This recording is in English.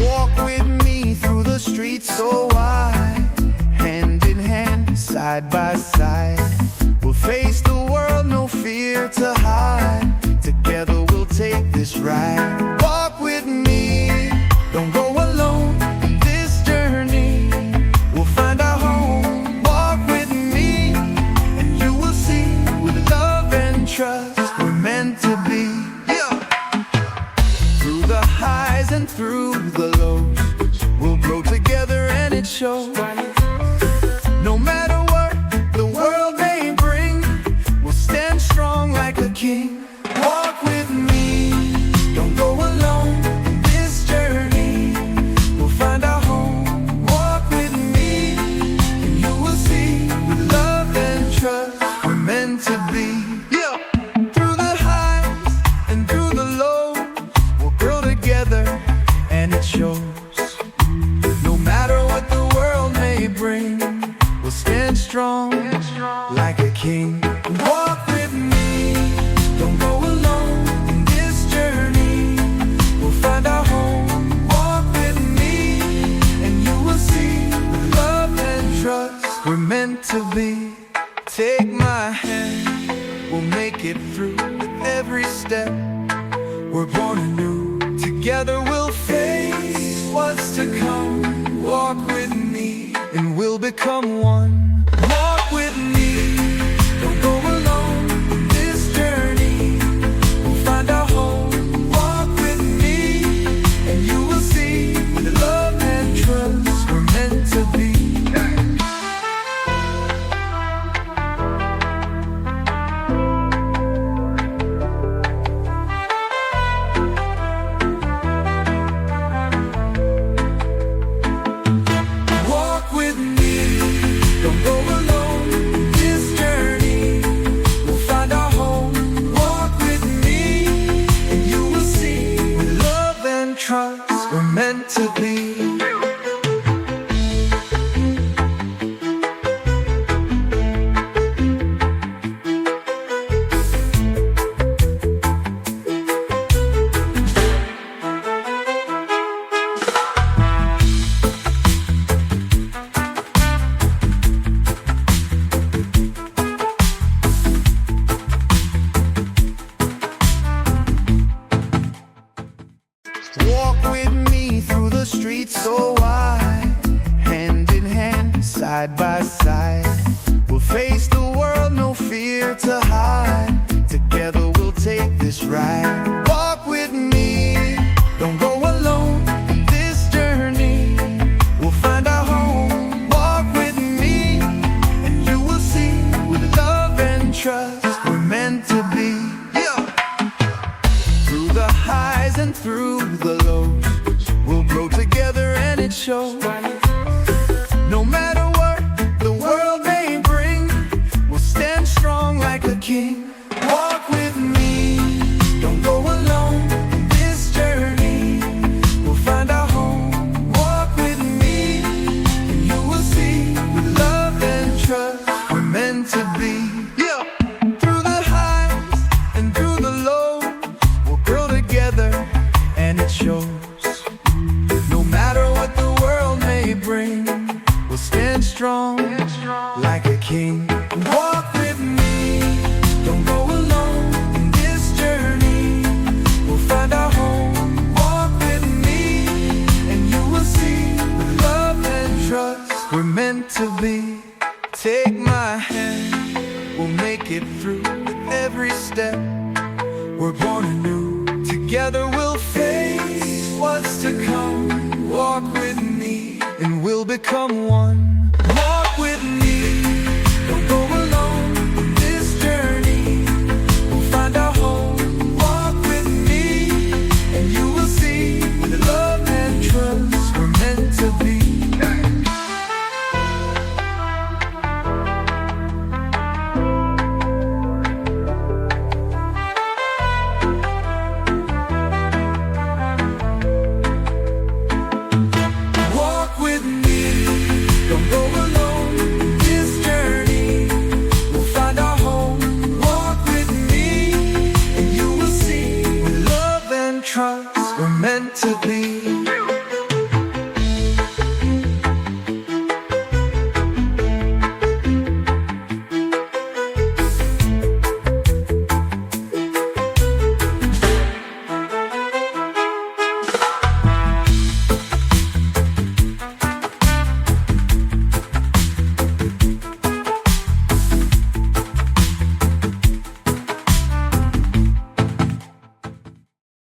Walk with me through the streets so wide, hand in hand, side by side. We'll face the world, no fear to hide. Together we'll take this ride. Walk with me, don't go alone. This journey, we'll find our home. Walk with me, and you will see, with love and trust, we're meant to be. Through the highs and through the lows, we'll grow together and it shows. No matter what the world may bring, we'll stand strong like a king. Walk with me, don't go alone. This journey, we'll find our home. Walk with me, and you will see, with love and trust, we're meant to be. Through the highs and through the lows, we'll grow together and it shows. No matter what the world may bring, we'll stand strong like a king. Walk with me, don't go alone. In this journey, we'll find our home. Walk with me, and you will see, with love and trust, we're meant to be. Take my hand, we'll make it through. With every step, we're born anew. Together we'll face what's to come. Walk with me, and we'll become one. Walk with me, don't go alone. In this journey, we'll find our home. Walk with me, and you will see, with love and trust, we're meant to be. Walk with me, don't go alone. In this journey, we'll find our home. Walk with me, and you will see, with love and trust, we're meant to be. Walk with me through the streets so wide, hand in hand, side by side. We'll face the world, no fear to hide. Together we'll take this ride. Walk with me, don't go alone. This journey, we'll find our home. Walk with me, and you will see, with love and trust, we're meant to be. Through the highs and through the lows, we'll grow together and it shows. No matter what the world may bring, we'll stand strong like a king. Walk with me, don't go alone. In this journey, we'll find our home. Walk with me, and you will see, with love and trust, we're meant to be. Through the highs and through the lows, we'll grow together and it shows. No matter what the world may bring, we'll stand strong like a king. Walk with me, don't go alone. In this journey, we'll find our home. Walk with me, and you will see, with love and trust, we're meant to be. Take my hand, we'll make it through. With every step, we're born anew. Together we'll face what's to come. Walk with me, and we'll become one.